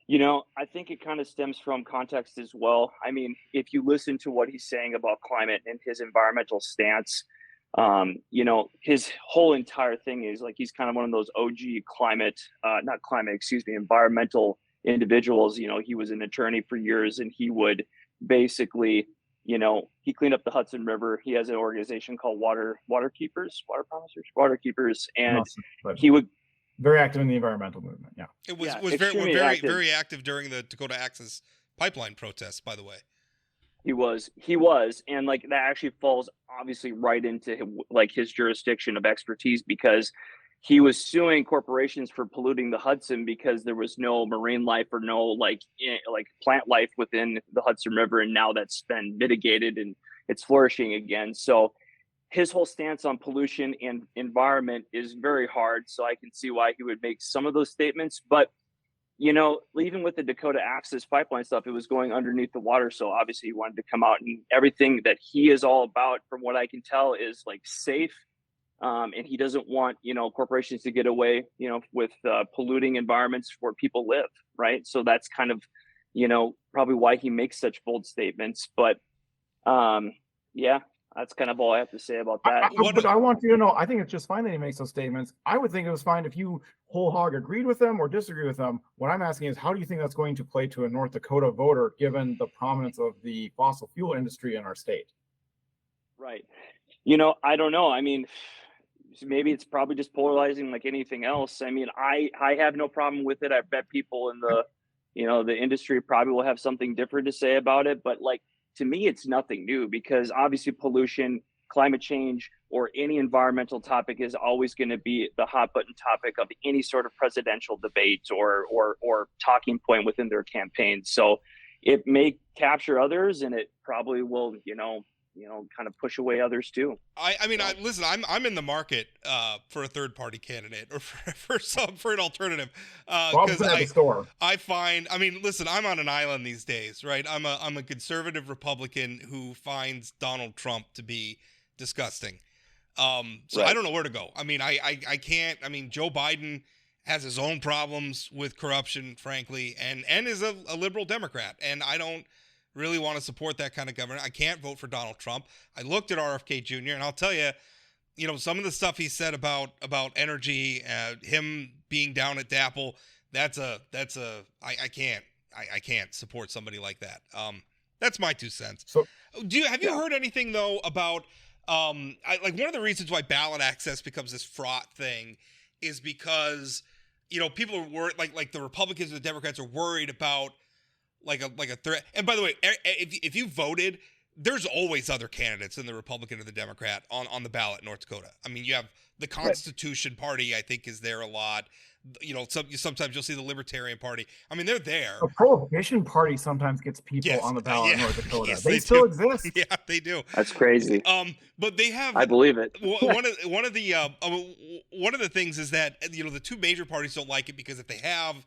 You know, I think it kind of stems from context as well. I mean, if you listen to what he's saying about climate and his environmental stance, you know, his whole entire thing is like, he's kind of one of those OG environmental individuals. You know, he was an attorney for years, and he would basically, you know, he cleaned up the Hudson River. He has an organization called Water Keepers, and he would very active in the environmental movement. Yeah, it was very active during the Dakota Access Pipeline protests, by the way. He was, and like that actually falls obviously right into like his jurisdiction of expertise, because he was suing corporations for polluting the Hudson because there was no marine life or no like plant life within the Hudson River, and now that's been mitigated and it's flourishing again. So his whole stance on pollution and environment is very hard. So I can see why he would make some of those statements, but you know, even with the Dakota Access Pipeline stuff, it was going underneath the water. So obviously he wanted to come out, and everything that he is all about, from what I can tell, is like safe. And he doesn't want, you know, corporations to get away, you know, with polluting environments where people live. Right. So that's kind of, you know, probably why he makes such bold statements. But yeah, that's kind of all I have to say about that. But I want you to know, I think it's just fine that he makes those statements. I would think it was fine if you whole hog agreed with them or disagree with them. What I'm asking is, how do you think that's going to play to a North Dakota voter, given the prominence of the fossil fuel industry in our state? Right. You know, I don't know. I mean, maybe it's probably just polarizing like anything else. I mean, I have no problem with it. I bet people in the, you know, the industry probably will have something different to say about it. But like, to me, it's nothing new, because obviously pollution, climate change, or any environmental topic is always going to be the hot button topic of any sort of presidential debate or talking point within their campaign. So it may capture others, and it probably will, you know, kind of push away others too. I mean, listen, I'm in the market for a third party candidate, or for an alternative. Because I find, I mean, listen, I'm on an island these days, right? I'm a conservative Republican who finds Donald Trump to be disgusting. So right. I don't know where to go. I mean, I can't. I mean, Joe Biden has his own problems with corruption, frankly, and is a liberal Democrat, and I don't really want to support that kind of government. I can't vote for Donald Trump. I looked at RFK Jr. and I'll tell you, you know, some of the stuff he said about energy, him being down at DAPL, I can't support somebody like that. That's my 2 cents. So have you heard anything though about like one of the reasons why ballot access becomes this fraught thing is because, you know, people are worried, like the Republicans and the Democrats are worried about like a threat. And by the way, if you voted, there's always other candidates than the Republican or the Democrat on the ballot in North Dakota. I mean, you have the Constitution Party, I think, is there a lot. You know, sometimes you'll see the Libertarian Party. I mean, they're there. The Prohibition Party sometimes gets people on the ballot in North Dakota. Yes, they still exist. Yeah, they do. That's crazy. But they have. I believe it. one of the things is that, you know, the two major parties don't like it because if they have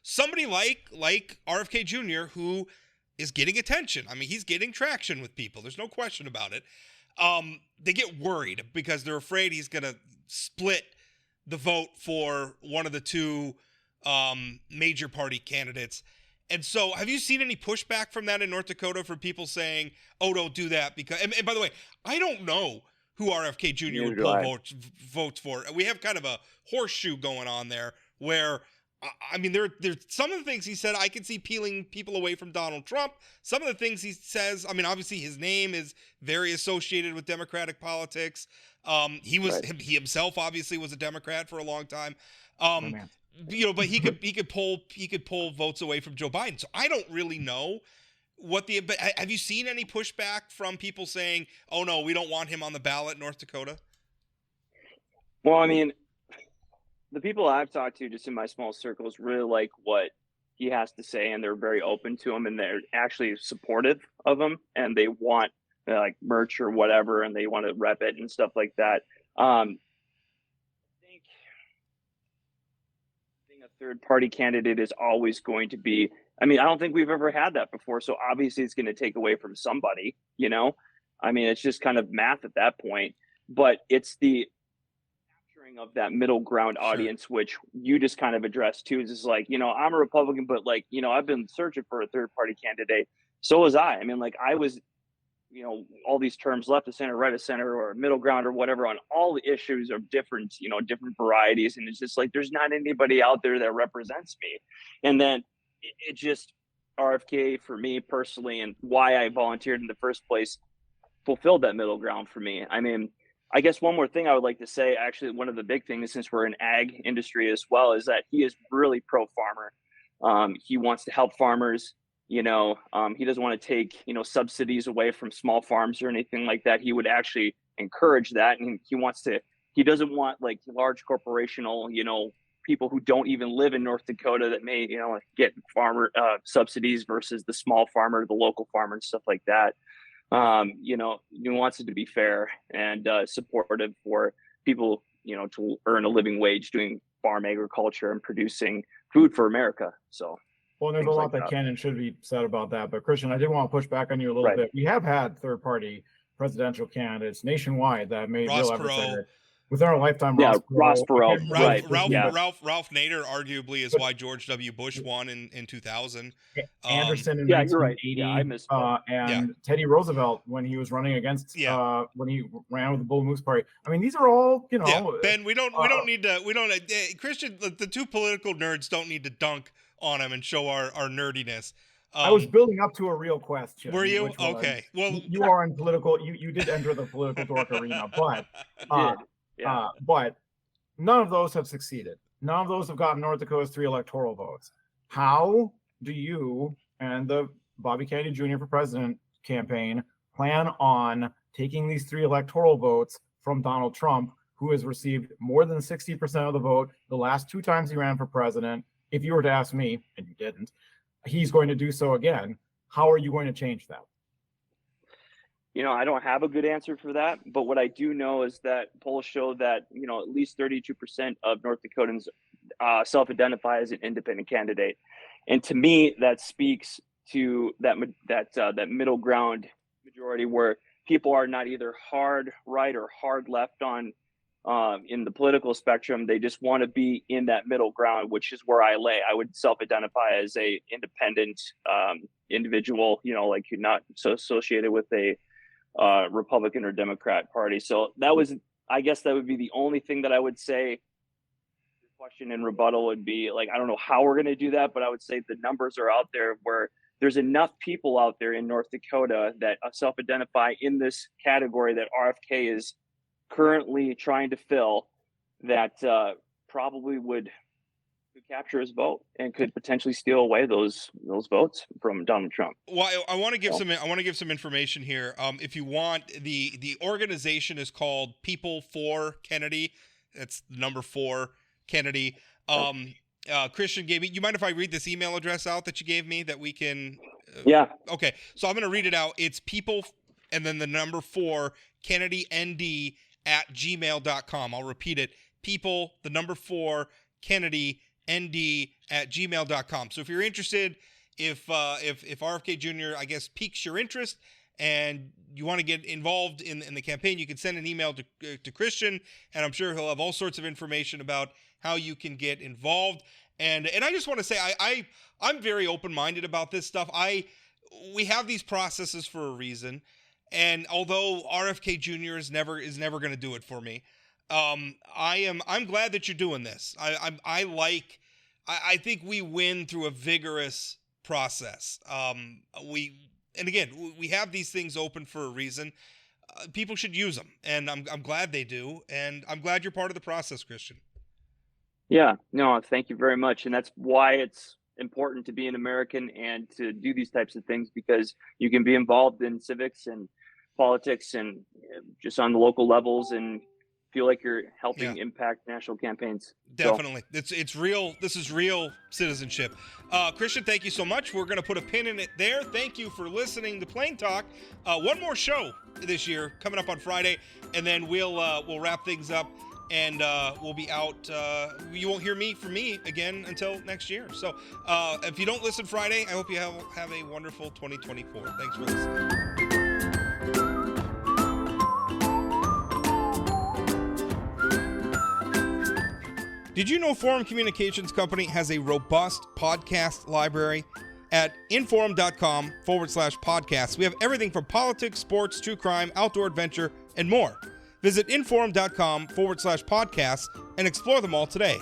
somebody like RFK Jr. who is getting attention, I mean, he's getting traction with people. There's no question about it. They get worried because they're afraid he's going to split the vote for one of the two major party candidates. And so have you seen any pushback from that in North Dakota for people saying, oh, don't do that? Because, and by the way, I don't know who RFK Jr. would pull votes for. We have kind of a horseshoe going on there where, I mean, there's some of the things he said I can see peeling people away from Donald Trump. Some of the things he says, I mean, obviously his name is very associated with Democratic politics. He himself obviously was a Democrat for a long time. You know, but he could pull votes away from Joe Biden. So I don't really know but have you seen any pushback from people saying, oh no, we don't want him on the ballot in North Dakota? Well, I mean, the people I've talked to just in my small circles really like what he has to say, and they're very open to him, and they're actually supportive of him, and they want like merch or whatever, and they want to rep it and stuff like that. I think being a third party candidate is always going to be, I mean, I don't think we've ever had that before. So obviously it's going to take away from somebody, you know, I mean, it's just kind of math at that point, but it's the capturing of that middle ground audience, which you just kind of addressed too. Is like, you know, I'm a Republican, but like, you know, I've been searching for a third party candidate. So was I. I mean, like I was, you know, all these terms, left of center, right of center, or middle ground or whatever, on all the issues of different, you know, different varieties. And it's just like, there's not anybody out there that represents me. And then it just, RFK for me personally, and why I volunteered in the first place, fulfilled that middle ground for me. I mean, I guess one more thing I would like to say, actually, one of the big things, since we're in ag industry as well, is that he is really pro farmer. He wants to help farmers. You know, he doesn't want to take, you know, subsidies away from small farms or anything like that. He would actually encourage that. And he doesn't want like large corporational, you know, people who don't even live in North Dakota that may, you know, get farmer subsidies versus the small farmer, the local farmer and stuff like that. You know, he wants it to be fair and supportive for people, you know, to earn a living wage doing farm agriculture and producing food for America. So. Well, there's a lot that can and should be said about that. But Christian, I did want to push back on you a little bit. We have had third-party presidential candidates nationwide that made real efforts within our lifetime. Yeah, Ross Perot. Ralph Nader arguably is why George W. Bush won in 2000. Anderson in 1980. And Teddy Roosevelt when he was running against when he ran with the Bull Moose Party. I mean, these are all, you know. Yeah, Ben, we don't need to Christian, the two political nerds don't need to dunk on him and show our nerdiness. I was building up to a real question. Were you? Okay. Well, you are in political. You did enter the political dork arena, but but none of those have succeeded. None of those have gotten North Dakota's 3 electoral votes. How do you and the Bobby Kennedy Jr. for President campaign plan on taking these 3 electoral votes from Donald Trump, who has received more than 60% of the vote the last 2 times he ran for president? If you were to ask me, and you didn't, he's going to do so again. How are you going to change that? You know, I don't have a good answer for that, but what I do know is that polls show that, you know, at least 32% of North Dakotans self-identify as an independent candidate. And to me, that speaks to that middle ground majority where people are not either hard right or hard left on in the political spectrum. They just want to be in that middle ground, which is where I lay. I would self-identify as a independent individual, you know, like you're not so associated with a Republican or Democrat party. So that was, I guess that would be the only thing that I would say. Your question in rebuttal would be like, I don't know how we're going to do that, but I would say the numbers are out there where there's enough people out there in North Dakota that self-identify in this category that RFK is currently trying to fill that probably would could capture his vote and could potentially steal away those votes from Donald Trump. Well, I want to give some information here. If you want, the organization is called People for Kennedy. That's the number 4 Kennedy. Christian gave me. You mind if I read this email address out that you gave me that we can? Yeah. Okay, so I'm going to read it out. It's people and then the number 4 KennedyND at gmail.com. I'll repeat it. People, the number 4 KennedyND at gmail.com. So if you're interested, if RFK Jr. I guess piques your interest and you want to get involved in the campaign, you can send an email to Christian, and I'm sure he'll have all sorts of information about how you can get involved. And I just want to say I'm very open-minded about this stuff. We have these processes for a reason, and although RFK Jr. is never going to do it for me, I'm glad that you're doing this. I think we win through a vigorous process. We have these things open for a reason. People should use them, and I'm glad they do, and I'm glad you're part of the process, Christian. Yeah, no, thank you very much. And that's why it's important to be an American and to do these types of things, because you can be involved in civics and politics and just on the local levels and feel like you're helping impact national campaigns. Definitely. It's real. This is real citizenship. Christian, thank you so much. We're going to put a pin in it there. Thank you for listening to Plain Talk. One more show this year coming up on Friday, and then we'll wrap things up. And we'll be out. You won't hear from me again until next year. So if you don't listen Friday, I hope you have a wonderful 2024. Thanks for listening. Did you know Forum Communications Company has a robust podcast library? At inforum.com/podcasts, we have everything from politics, sports, true crime, outdoor adventure, and more. Visit inforum.com/podcasts and explore them all today.